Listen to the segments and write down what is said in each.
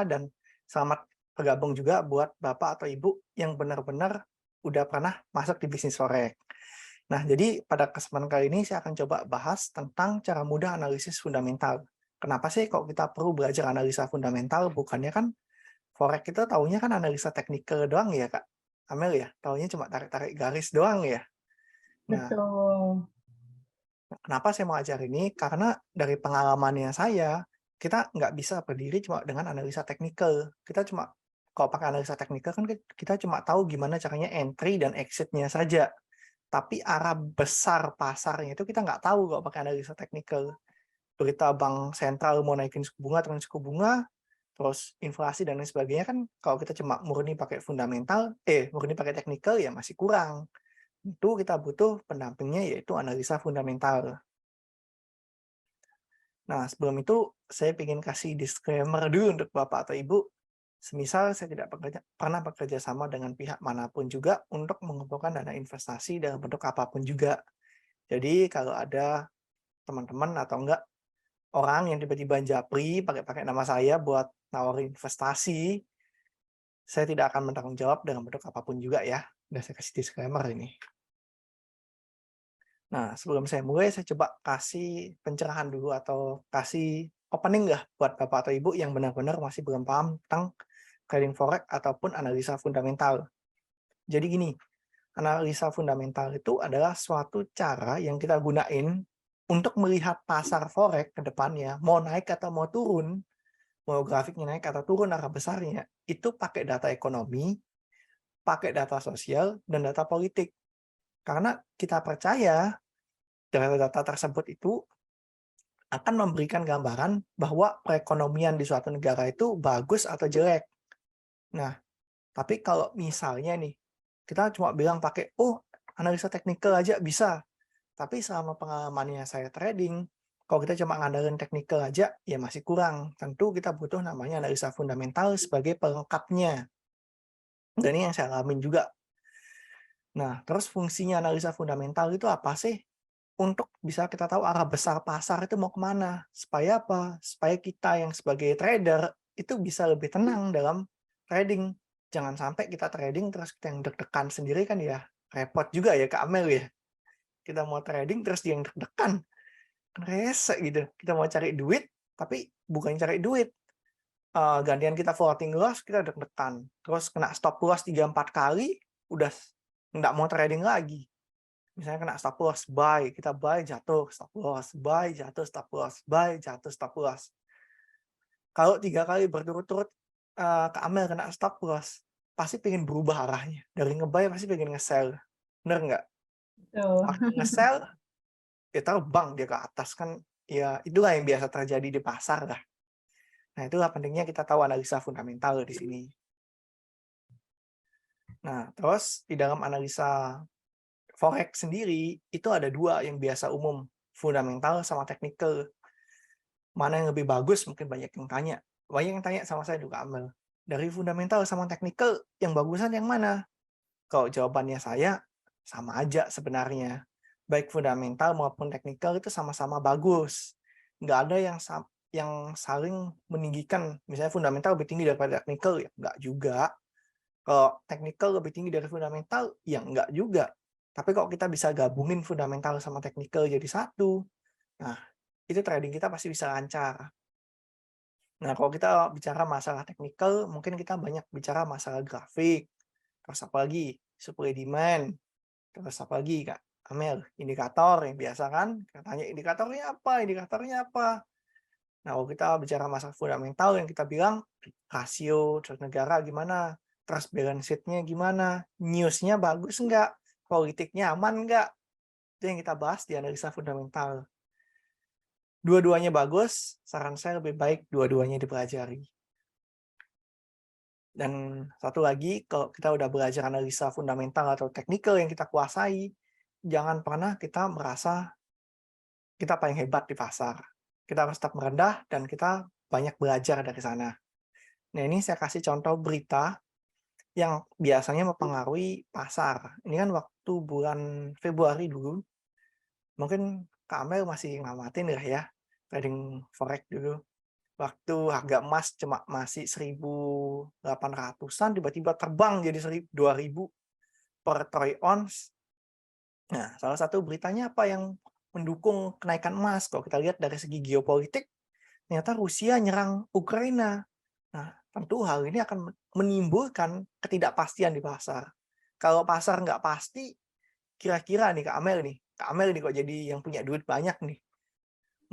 dan selamat bergabung juga buat Bapak atau Ibu yang benar-benar udah pernah masuk di bisnis forex. Nah, jadi pada kesempatan kali ini saya akan coba bahas tentang cara mudah analisis fundamental. Kenapa sih kok kita perlu belajar analisa fundamental? Bukannya kan forex kita taunya kan analisa teknikal doang ya, Kak Amel ya? Taunya cuma tarik-tarik garis doang ya? Nah, Betul. kenapa saya mau ajar ini? Karena dari pengalamannya saya, kita nggak bisa berdiri cuma dengan analisa teknikal. Kita cuma kalau pakai analisa teknikal kan kita cuma tahu gimana caranya entry dan exit-nya saja. Tapi arah besar pasarnya itu kita nggak tahu kalau pakai analisa teknikal. Berita bank sentral mau naikin suku bunga, turun suku bunga, terus inflasi dan lain sebagainya kan kalau kita cuma murni pakai murni pakai teknikal ya masih kurang. Itu kita butuh pendampingnya yaitu analisa fundamental. Nah, sebelum itu saya ingin kasih disclaimer dulu untuk Bapak atau Ibu. Semisal saya tidak pernah bekerja sama dengan pihak manapun juga untuk mengumpulkan dana investasi dalam bentuk apapun juga. Jadi kalau ada teman-teman atau enggak orang yang tiba-tiba japri pakai nama saya buat nawarin investasi, saya tidak akan bertanggung jawab dengan bentuk apapun juga ya. Udah saya kasih disclaimer ini. Nah, sebelum saya mulai, saya coba kasih pencerahan dulu atau kasih opening lah buat Bapak atau Ibu yang benar-benar masih belum paham tentang trading forex ataupun analisa fundamental. Jadi gini, analisa fundamental itu adalah suatu cara yang kita gunain untuk melihat pasar forex ke depannya, mau naik atau mau turun, mau grafiknya naik atau turun arah besarnya, itu pakai data ekonomi, pakai data sosial, dan data politik. Karena kita percaya data-data tersebut itu akan memberikan gambaran bahwa perekonomian di suatu negara itu bagus atau jelek. Nah, tapi kalau misalnya nih, kita cuma bilang pakai, oh, analisa teknikal aja bisa. Tapi selama pengalamannya saya trading, kalau kita cuma ngandelin teknikal aja, ya masih kurang. Tentu kita butuh namanya analisa fundamental sebagai pelengkapnya. Dan ini yang saya alamin juga. Nah, terus fungsinya analisa fundamental itu apa sih? Untuk bisa kita tahu arah besar pasar itu mau kemana. Supaya apa? Supaya kita yang sebagai trader itu bisa lebih tenang dalam trading. Jangan sampai kita trading terus kita yang deg-degan sendiri kan ya repot juga ya Kak Amel ya. Kita mau trading terus dia yang deg-degan. Kan rese gitu. Kita mau cari duit, tapi bukan cari duit. Gantian kita floating loss, kita deg-degan. Terus kena stop loss 3-4 kali, udah nggak mau trading lagi. Misalnya kena stop loss, buy, kita buy, jatuh, stop loss, buy, jatuh, stop loss, buy, jatuh, stop loss. Kalau 3 kali berturut-turut ke Amel kena stop loss, pasti pengen berubah arahnya. Dari nge-buy pasti pengen nge-sell. Bener nggak? Waktu Betul. nge-sell, ya terbang dia ke atas kan. Ya itulah yang biasa terjadi di pasar lah. Nah itulah pentingnya kita tahu analisa fundamental di sini. Nah terus di dalam analisa forex sendiri itu ada dua yang biasa umum, fundamental sama technical. Mana yang lebih bagus mungkin banyak yang tanya. Banyak yang tanya sama saya juga Amel. Dari fundamental sama technical yang bagusan yang mana? Kalau jawabannya saya sama aja sebenarnya. Baik fundamental maupun technical itu sama-sama bagus. Nggak ada yang saling meninggikan. Misalnya fundamental lebih tinggi daripada technical ya nggak juga. Kalau technical lebih tinggi dari fundamental ya nggak juga. Tapi kalau kita bisa gabungin fundamental sama technical jadi satu, nah itu trading kita pasti bisa lancar. Nah, kalau kita bicara masalah teknikal, mungkin kita banyak bicara masalah grafik, terus apa lagi? Supply demand, terus apa lagi, Kak Amel? Indikator yang biasa kan? Katanya indikatornya apa? Indikatornya apa? Nah, kalau kita bicara masalah fundamental yang kita bilang rasio terus negara gimana? Terus balance sheet-nya gimana? News-nya bagus nggak? Politiknya aman nggak? Itu yang kita bahas di analisa fundamental. Dua-duanya bagus, saran saya lebih baik dua-duanya dipelajari. Dan satu lagi, kalau kita udah belajar analisa fundamental atau teknikal yang kita kuasai, jangan pernah kita merasa kita paling hebat di pasar. Kita harus tetap merendah dan kita banyak belajar dari sana. Nah, ini saya kasih contoh berita yang biasanya mempengaruhi pasar. Ini kan waktu bulan Februari dulu, mungkin Kak Amel masih ngamatin ya trading forex dulu. Waktu harga emas cuma masih 1.800-an, tiba-tiba terbang jadi 2.000 per troy ounce. Nah, salah satu beritanya apa yang mendukung kenaikan emas? Kalau kita lihat dari segi geopolitik, ternyata Rusia nyerang Ukraina. Nah, tentu hal ini akan menimbulkan ketidakpastian di pasar. Kalau pasar nggak pasti, kira-kira nih Kak Amel nih kok jadi yang punya duit banyak nih.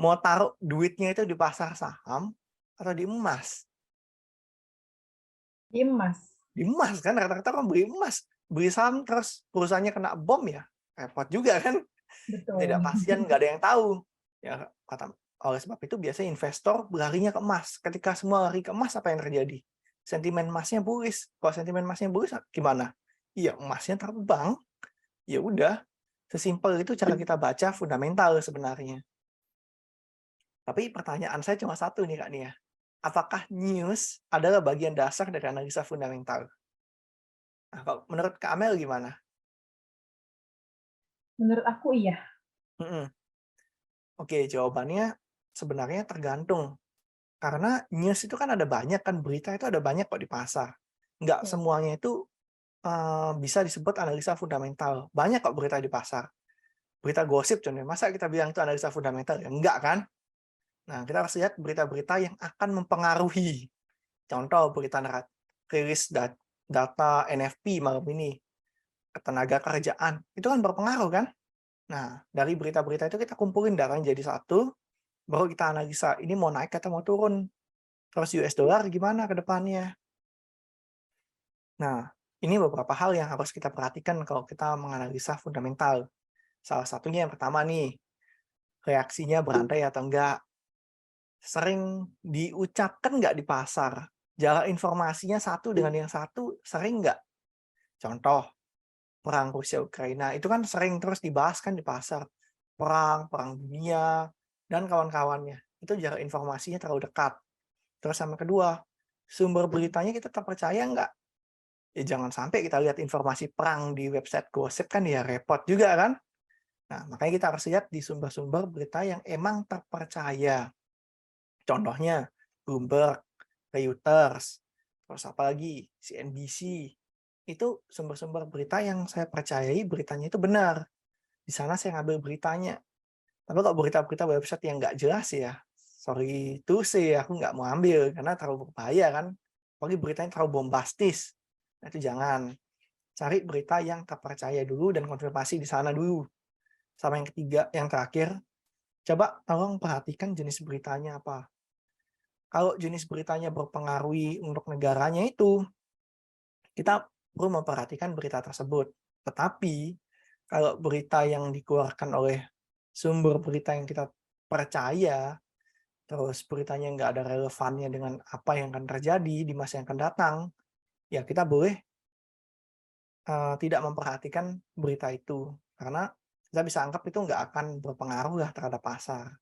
Mau taruh duitnya itu di pasar saham atau di emas? Di emas. Di emas kan, rata-rata kan beli emas. Beli saham terus perusahaannya kena bom ya, repot juga kan. Betul. Ketidakpastian nggak ada yang tahu. Ya, oleh sebab itu biasanya investor berlarinya ke emas. Ketika semua lari ke emas, apa yang terjadi? Sentimen emasnya bullish. Kalau sentimen emasnya bullish gimana? Iya, emasnya terbang. Ya udah, sesimpel itu cara kita baca fundamental sebenarnya. Tapi pertanyaan saya cuma satu nih Kak Nia. Apakah news adalah bagian dasar dari analisa fundamental? Nah, kalau menurut Kak Amel gimana? Menurut aku iya. Mhm. Oke, jawabannya sebenarnya tergantung. Karena news itu kan ada banyak kan, berita itu ada banyak kok di pasar. Nggak Betul. semuanya itu bisa disebut analisa fundamental. Banyak kok berita di pasar. Berita gosip contohnya, masa kita bilang itu analisa fundamental? Ya enggak kan? Nah, kita harus lihat berita-berita yang akan mempengaruhi. Contoh berita rilis data NFP malam ini, ketenaga kerjaan. Itu kan berpengaruh kan? Nah, dari berita-berita itu kita kumpulin datanya jadi satu, baru kita analisa ini mau naik atau mau turun. Terus US dollar gimana ke depannya? Nah, ini beberapa hal yang harus kita perhatikan kalau kita menganalisa fundamental. Salah satunya yang pertama nih, reaksinya berantai atau enggak. Sering diucapkan nggak di pasar? Jarak informasinya satu dengan yang satu sering nggak? Contoh, perang Rusia-Ukraina itu kan sering terus dibahas kan di pasar. Perang dunia, dan kawan-kawannya. Itu jarak informasinya terlalu dekat. Terus sama kedua, sumber beritanya kita terpercaya nggak? Ya jangan sampai kita lihat informasi perang di website gosip kan ya repot juga kan. Nah, makanya kita harus lihat di sumber-sumber berita yang emang terpercaya. Contohnya Bloomberg, Reuters, terus apa lagi CNBC. Itu sumber-sumber berita yang saya percayai beritanya itu benar. Di sana saya ngambil beritanya. Tapi kalau berita-berita website yang nggak jelas ya, sorry to say, aku nggak mau ambil karena terlalu berbahaya kan. Apalagi beritanya terlalu bombastis. Nah, itu jangan. Cari berita yang terpercaya dulu dan konfirmasi di sana dulu. Sama yang ketiga, yang terakhir, coba tolong perhatikan jenis beritanya apa. Kalau jenis beritanya berpengaruh untuk negaranya itu, kita perlu memperhatikan berita tersebut. Tetapi, kalau berita yang dikeluarkan oleh sumber berita yang kita percaya, terus beritanya nggak ada relevannya dengan apa yang akan terjadi di masa yang akan datang, ya kita boleh tidak memperhatikan berita itu. Karena kita bisa anggap itu nggak akan berpengaruh lah terhadap pasar.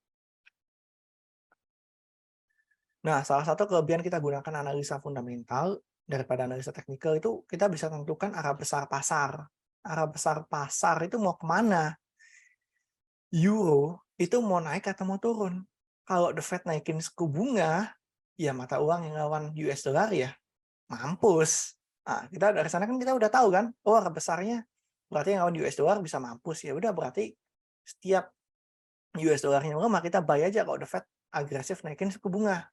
Nah, salah satu kelebihan kita gunakan analisa fundamental daripada analisa teknikal itu kita bisa tentukan arah besar pasar. Arah besar pasar itu mau kemana? Euro itu mau naik atau mau turun? Kalau The Fed naikin suku bunga, ya mata uang yang lawan US dollar ya mampus. Nah, kita dari sana kan kita udah tahu kan, oh arah besarnya berarti yang lawan US dollar bisa mampus. Ya udah berarti setiap US dollarnya melemah kita buy aja kalau The Fed agresif naikin suku bunga.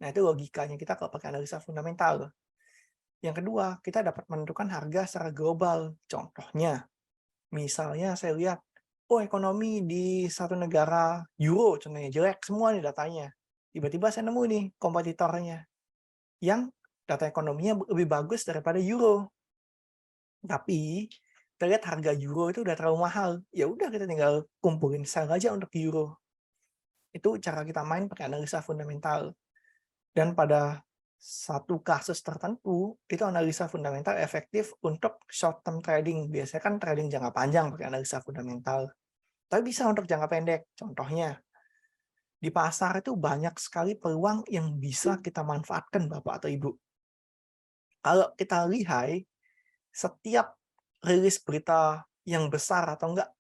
Nah, itu logikanya kita kalau pakai analisa fundamental. Yang kedua, kita dapat menentukan harga secara global. Contohnya, misalnya saya lihat, oh ekonomi di satu negara Euro, contohnya jelek semua nih datanya. Tiba-tiba saya nemu nih kompetitornya yang data ekonominya lebih bagus daripada Euro. Tapi kita lihat harga Euro itu udah terlalu mahal. Ya udah kita tinggal kumpulin sell aja untuk Euro. Itu cara kita main pakai analisa fundamental. Dan pada satu kasus tertentu, itu analisa fundamental efektif untuk short term trading. Biasanya kan trading jangka panjang pakai analisa fundamental. Tapi bisa untuk jangka pendek. Contohnya, di pasar itu banyak sekali peluang yang bisa kita manfaatkan Bapak atau Ibu. Kalau kita lihat, setiap rilis berita yang besar atau enggak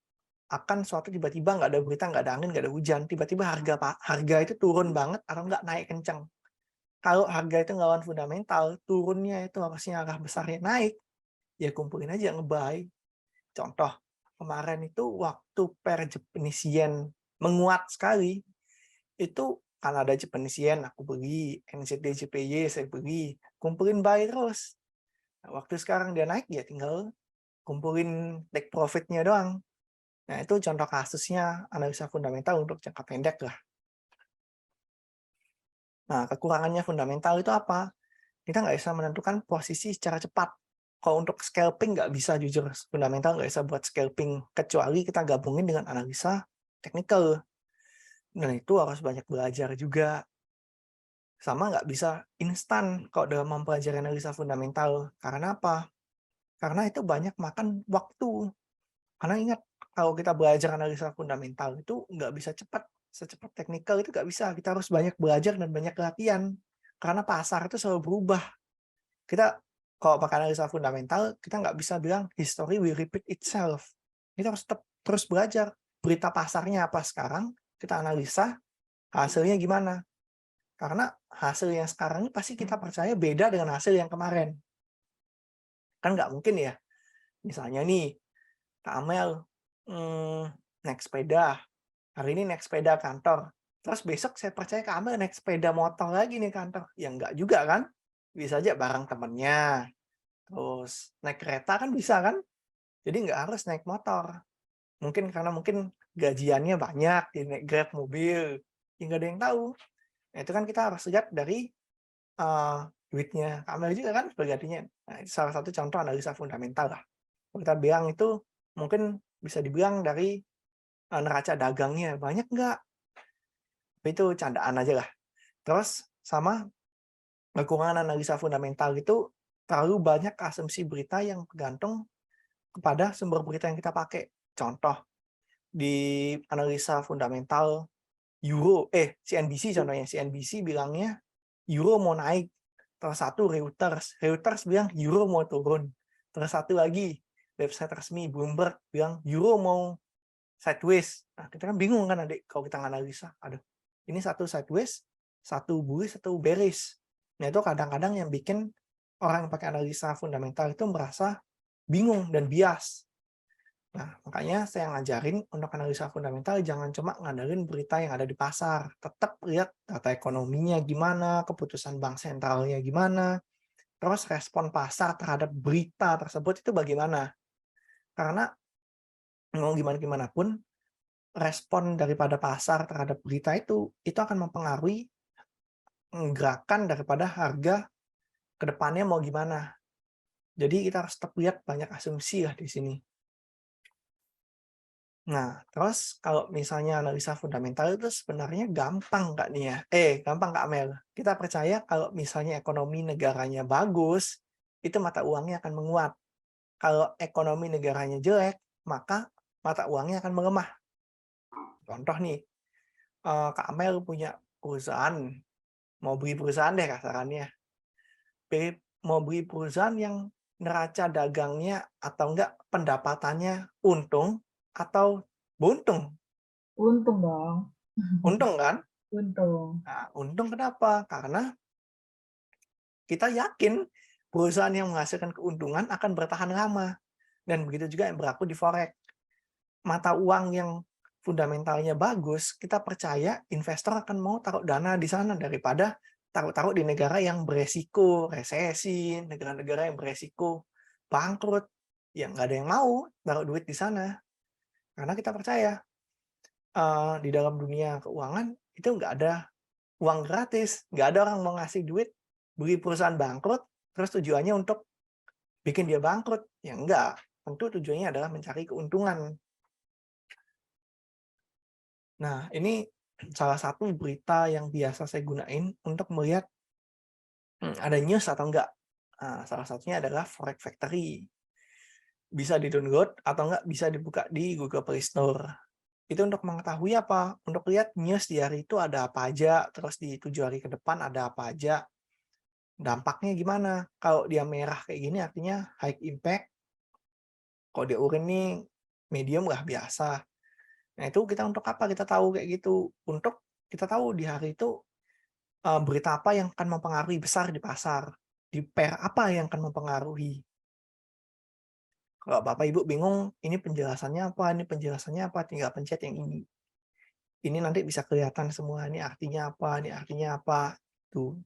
akan suatu tiba-tiba nggak ada berita, nggak ada angin, nggak ada hujan, tiba-tiba harga itu turun banget atau nggak naik kencang. Kalau harga itu ngelawan fundamental, turunnya itu harusnya arah besarnya naik, ya kumpulin aja nge-buy. Contoh, kemarin itu waktu pair Japanese yen menguat sekali, itu kan ada Japanese yen aku beli, NZD JPY saya beli, kumpulin buy terus. Nah, waktu sekarang dia naik ya tinggal kumpulin take profit-nya doang. Nah, itu contoh kasusnya analisa fundamental untuk jangka pendek lah. Nah, kekurangannya fundamental itu apa? Kita nggak bisa menentukan posisi secara cepat. Kalau untuk scalping nggak bisa, jujur, fundamental nggak bisa buat scalping, kecuali kita gabungin dengan analisa technical. Dan itu harus banyak belajar juga. Sama nggak bisa instan kalau dalam mempelajari analisa fundamental. Karena apa? Karena itu banyak makan waktu. Karena ingat, kalau kita belajar analisa fundamental itu nggak bisa cepat. Secepat technical itu nggak bisa. Kita harus banyak belajar dan banyak latihan. Karena pasar itu selalu berubah. Kita kalau pakai analisa fundamental, kita nggak bisa bilang history will repeat itself. Kita harus tetap terus belajar. Berita pasarnya apa sekarang, kita analisa hasilnya gimana. Karena hasil yang sekarang ini pasti kita percaya beda dengan hasil yang kemarin. Kan nggak mungkin ya. Misalnya nih, Kak Amel naik sepeda. Hari ini naik sepeda kantor. Terus besok saya percaya Kak Amel naik sepeda motor lagi nih kantor. Ya nggak juga kan. Bisa aja bareng temennya. Terus naik kereta kan bisa kan. Jadi nggak harus naik motor. Mungkin karena gajiannya banyak, dia naik Grab mobil. Ya nggak ada yang tahu. Nah, itu kan kita harus lihat dari duitnya Kak Amel juga kan bergantinya. Nah, itu salah satu contoh analisa fundamental lah. Kalau kita bilang itu mungkin bisa dibilang dari neraca dagangnya banyak nggak? Tapi itu candaan aja lah. Terus sama kekurangan analisa fundamental itu terlalu banyak asumsi berita yang bergantung kepada sumber berita yang kita pakai. Contoh, di analisa fundamental CNBC contohnya, CNBC bilangnya euro mau naik. Terus satu Reuters bilang euro mau turun. Terus satu lagi website resmi Bloomberg bilang euro mau sideways. Nah, kita kan bingung kan adik kalau kita analisa. Aduh, ini satu sideways, satu bullish, satu bearish. Nah, itu kadang-kadang yang bikin orang yang pakai analisa fundamental itu merasa bingung dan bias. Nah, makanya saya ngajarin untuk analisa fundamental jangan cuma ngandelin berita yang ada di pasar. Tetap lihat data ekonominya gimana, keputusan bank sentralnya gimana, terus respon pasar terhadap berita tersebut itu bagaimana. Karena mau gimana-gimana pun, respon daripada pasar terhadap berita itu akan mempengaruhi gerakan daripada harga ke depannya mau gimana. Jadi kita harus tetap lihat banyak asumsi lah di sini. Nah, terus kalau misalnya analisa fundamental itu sebenarnya gampang Kak nih ya. Gampang Kak Mel. Kita percaya kalau misalnya ekonomi negaranya bagus, itu mata uangnya akan menguat. Kalau ekonomi negaranya jelek, maka mata uangnya akan melemah. Contoh nih, Kak Amel punya perusahaan, mau beli perusahaan deh kasarannya. Mau beli perusahaan yang neraca dagangnya atau enggak pendapatannya untung atau buntung. Untung dong. Untung kan? Untung. Nah, untung kenapa? Karena kita yakin perusahaan yang menghasilkan keuntungan akan bertahan lama. Dan begitu juga yang berlaku di forex. Mata uang yang fundamentalnya bagus, kita percaya investor akan mau taruh dana di sana daripada taruh-taruh di negara yang beresiko resesi, negara-negara yang beresiko bangkrut. Ya nggak ada yang mau taruh duit di sana. Karena kita percaya di dalam dunia keuangan itu nggak ada uang gratis. Nggak ada orang mau ngasih duit beli perusahaan bangkrut, terus tujuannya untuk bikin dia bangkrut. Ya enggak. Tentu tujuannya adalah mencari keuntungan. Nah, ini salah satu berita yang biasa saya gunain untuk melihat ada news atau enggak. Nah, salah satunya adalah Forex Factory. Bisa di-download atau enggak bisa dibuka di Google Play Store. Itu untuk mengetahui apa? Untuk lihat news di hari itu ada apa aja, terus di 7 hari ke depan ada apa aja. Dampaknya gimana? Kalau dia merah kayak gini artinya high impact. Kalau dia oranye nih medium lah biasa. Nah, itu kita untuk apa kita tahu kayak gitu? Untuk kita tahu di hari itu, berita apa yang akan mempengaruhi besar di pasar, di pair apa yang akan mempengaruhi. Kalau Bapak Ibu bingung, ini penjelasannya apa, tinggal pencet yang ini. Ini nanti bisa kelihatan semua, ini artinya apa, tuh.